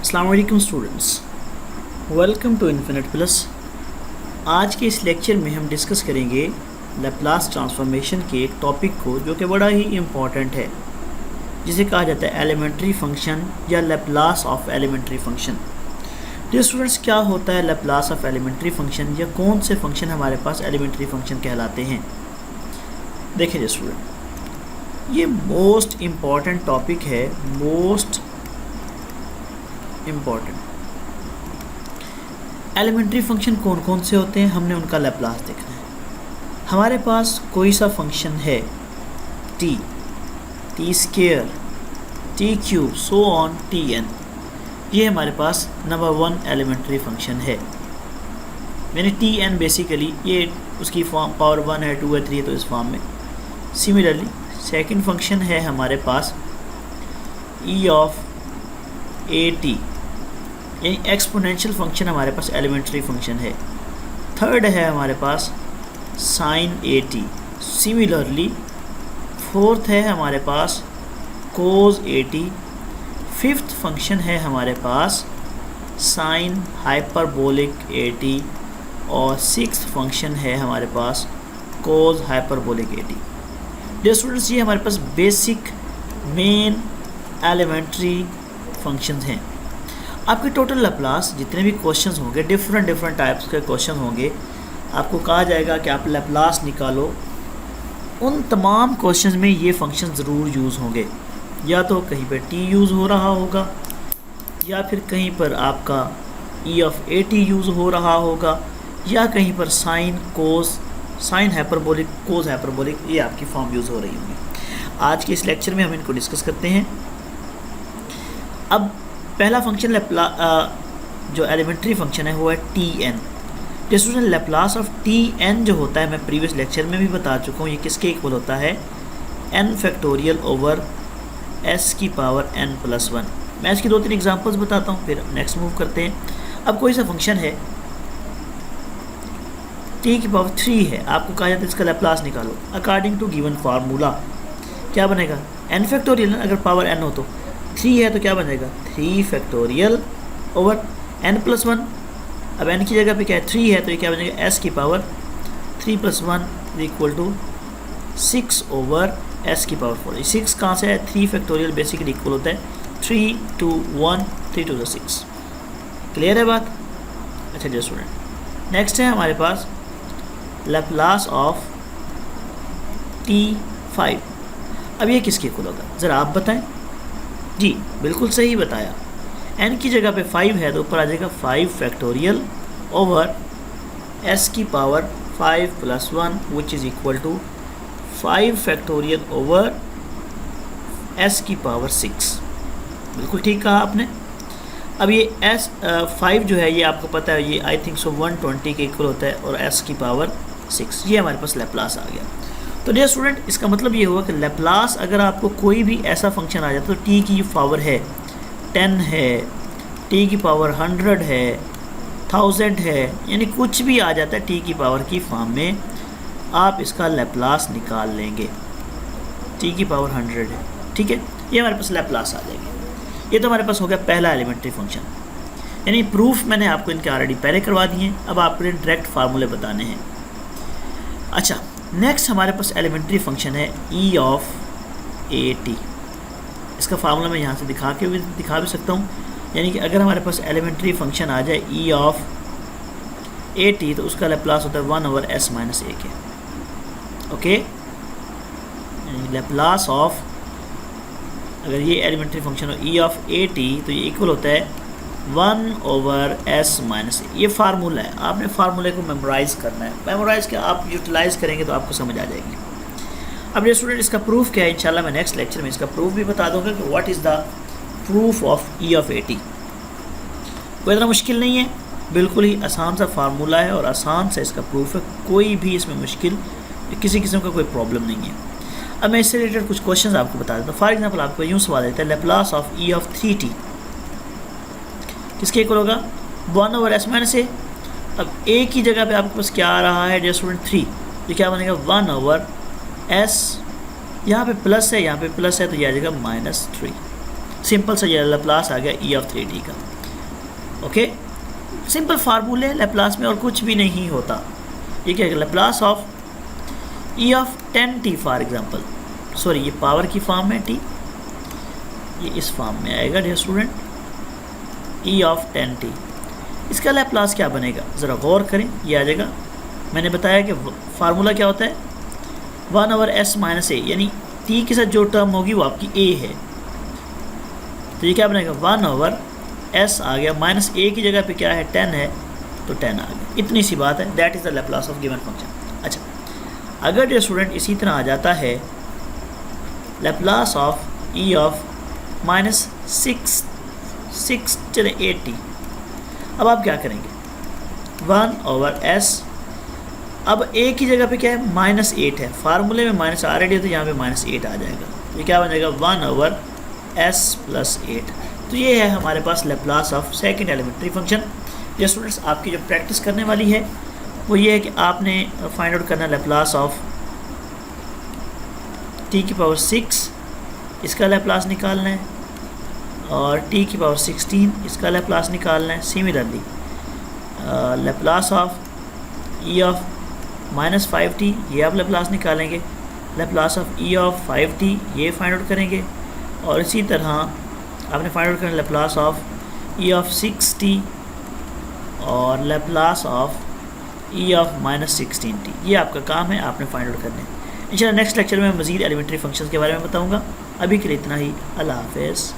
अस्सलाम वालेकुम students, welcome to infinite plus. आज के इस लेक्चर में हम डिस्कस करेंगे लैप्लास ट्रांसफॉर्मेशन के एक टॉपिक को जो कि बड़ा ही इम्पॉर्टेंट है, जिसे कहा जाता है एलिमेंट्री फंक्शन या लैप्लास ऑफ एलिमेंट्री फंक्शन। तो स्टूडेंट्स, क्या होता है लैप्लास ऑफ एलिमेंट्री फंक्शन या कौन से फंक्शन हमारे पास एलिमेंट्री फंक्शन कहलाते हैं? देखिए स्टूडेंट, ये मोस्ट इम्पॉर्टेंट टॉपिक है, मोस्ट इम्पॉर्टेंट। एलिमेंट्री फंक्शन कौन कौन से होते हैं, हमने उनका लैप्लास देखना है। हमारे पास कोई सा फंक्शन है T, T square, T cube, so on T N, ये हमारे पास नंबर 1 एलिमेंट्री फंक्शन है। मैंने टी एन बेसिकली ये उसकी फॉर्म पावर 1 है, 2 है, 3 है, तो इस फॉर्म में। सिमिलरली सेकंड फंक्शन है हमारे पास ई ऑफ ए टी, यानी एक्सपोनेंशियल फंक्शन हमारे पास एलिमेंट्री फंक्शन है। थर्ड है हमारे पास sine a t. Similarly fourth है हमारे पास cos a t. Fifth function है हमारे पास साइन हाइपरबोलिक ए टी। और सिक्स्थ फंक्शन है हमारे पास cos hyperbolic a t. Dear students, ये हमारे पास बेसिक मेन एलिमेंट्री फंक्शंस हैं। आपके टोटल लैप्लास जितने भी क्वेश्चंस होंगे, डिफरेंट टाइप्स के क्वेश्चन होंगे, आपको कहा जाएगा कि आप लैप्लास निकालो। उन तमाम क्वेश्चंस में ये फंक्शन ज़रूर यूज़ होंगे। या तो कहीं पर टी यूज़ हो रहा होगा, या फिर कहीं पर आपका ई ऑफ ए टी यूज़ हो रहा होगा, या कहीं पर sine cos, sine hyperbolic, cos hyperbolic, ये आपकी फॉर्म यूज़ हो रही होंगी। आज के इस लेक्चर में हम इनको डिस्कस करते हैं। अब पहला फंक्शन जो एलिमेंट्री फंक्शन है वो है T N. Student, Laplace of T N जो होता है, मैं प्रीवियस लेक्चर में भी बता चुका हूँ, ये किसके इक्वल होता है? एन फैक्टोरियल ओवर एस की पावर एन प्लस 1। मैं इसकी 2-3 एग्जांपल्स बताता हूँ, फिर नेक्स्ट मूव करते हैं। अब कोई सा फंक्शन है टी की पावर 3 है, आपको कहा जाता है इसका लैप्लास निकालो। अकॉर्डिंग टू गिवन फार्मूला क्या बनेगा? एन फैक्टोरियल, अगर पावर एन हो तो 3 है तो क्या बनेगा? 3 फैक्टोरियल ओवर एन प्लस 1। अब एन की जगह पे क्या है? 3 है, तो ये क्या बनेगा? एस की power 3 + 1 equal to 6 over S की पावर 4। 6 कहाँ से है? 3 फैक्टोरियल बेसिकली इक्वल होता है 3 to 1, 3 to 6। क्लियर है बात? अच्छा जी स्टूडेंट, नेक्स्ट है हमारे पास लैप्लास ऑफ T5। अब ये किसके इक्वल होगा, ज़रा आप बताएं। जी बिल्कुल सही बताया, n की जगह पे 5 है तो ऊपर आ जाएगा 5 फैक्टोरियल ओवर s की power 5 + 1 which is equal to 5 factorial over s की पावर 6। बिल्कुल ठीक कहा आपने। अब ये s5 जो है, ये आपको पता है, ये आई थिंक सो 120 के इक्वल होता है, और s की पावर 6, ये हमारे पास लैप्लास आ गया। तो डियर स्टूडेंट, इसका मतलब ये हुआ कि लैप्लास अगर आपको कोई भी ऐसा फंक्शन आ जाता है, तो टी की पावर है 10 है, टी की पावर 100 है, 1000 है, यानी कुछ भी आ जाता है टी की पावर की फॉर्म में, आप इसका लैप्लास निकाल लेंगे। टी की पावर 100 है, ठीक है, ये हमारे पास लैप्लास आ जाएगी। ये तो हमारे पास हो गया पहला एलिमेंट्री फंक्शन, यानी प्रूफ मैंने आपको इनके ऑलरेडी पहले करवा दिए हैं, अब आपको डायरेक्ट फार्मूले बताने हैं। अच्छा, नेक्स्ट हमारे पास एलिमेंट्री फंक्शन है ई ऑफ ए टी। इसका फार्मूला मैं यहाँ से दिखा भी सकता हूँ, यानी कि अगर हमारे पास एलिमेंट्री फंक्शन आ जाए ई ऑफ ए टी, तो उसका लैप्लास होता है 1 ओवर एस माइनस ए के। ओके, लैप्लास ऑफ, अगर ये एलिमेंट्री फंक्शन हो ई ऑफ ए टी, तो ये इक्वल होता है 1 ओवर एस माइनस ए। ये फार्मूला है, आपने फार्मूले को मेमोराइज़ करना है। मेमोराइज़ के आप यूटिलाइज़ करेंगे तो आपको समझ आ जाएगी। अब ये स्टूडेंट, इसका प्रूफ क्या है, इंशाल्लाह मैं नेक्स्ट लेक्चर में इसका प्रूफ भी बता दूंगा कि what is the proof of E of a T. कोई इतना मुश्किल नहीं है, बिल्कुल ही आसान सा फार्मूला है और आसान सा इसका प्रूफ है, कोई भी इसमें मुश्किल किसी किस्म का कोई प्रॉब्लम नहीं है। अब मैं इससे रिलेटेड कुछ क्वेश्चन आपको बता देता हूँ। फॉर एग्जाम्पल, आपको यूँ सवाल देता है Laplace of E of 3t किसके इक्वल होगा? 1 ओवर एस माइनस ए। अब ए की जगह पे आपके पास क्या आ रहा है डियर स्टूडेंट? 3, तो क्या बनेगा? 1 ओवर एस, यहाँ पे प्लस है, यहाँ पे प्लस है, तो यह आ जाएगा -3। सिंपल सा ये लैप्लास आ गया ई ऑफ 3t का। ओके, सिंपल फार्मूले लैप्लास में और कुछ भी नहीं होता। ये क्या है, Laplace of E of 10t for example, sorry ये पावर की फॉर्म में t, ये इस फॉर्म में आएगा dear student, E of 10t। इसका लैप्लास क्या बनेगा, ज़रा गौर करें, ये आ जाएगा। मैंने बताया कि फार्मूला क्या होता है, 1/s - a, यानी t के साथ जो टर्म होगी वो आपकी a है, तो ये क्या बनेगा 1/s आ गया, -a की जगह पे क्या है 10 है, तो 10 आ गया। इतनी सी बात है, that is the Laplace of given function. अच्छा, अगर जो स्टूडेंट इसी तरह आ जाता है Laplace of e of -6/8t, अब आप क्या करेंगे, 1/s, अब a की जगह पे क्या है -8 है, फार्मूले में माइनस ऑलरेडी है तो यहाँ पे -8 आ जाएगा, ये क्या बन जाएगा 1/s + 8। तो ये है हमारे पास Laplace of second elementary function. ये स्टूडेंट्स आपकी जो प्रैक्टिस करने वाली है वो ये है कि आपने फाइंड आउट करना लैप्लास ऑफ t⁶, इसका लैप्लास निकालना है, और t⁻16 इसका लैप्लास निकालना है। Similarly Laplace of e of -5t, ये आप लैप्लास निकालेंगे, Laplace of e of 5t ये फाइंड आउट करेंगे, और इसी तरह आपने फाइंड आउट करना Laplace of e of 6t और Laplace of e of -16t। ये आपका काम है, आपने फाइंड आउट करने। इंशाल्लाह नेक्स्ट लेक्चर में मज़ीद एलिमेंट्री फंक्शंस के बारे में बताऊंगा। अभी के लिए इतना ही, अल्लाह हाफ़िज़।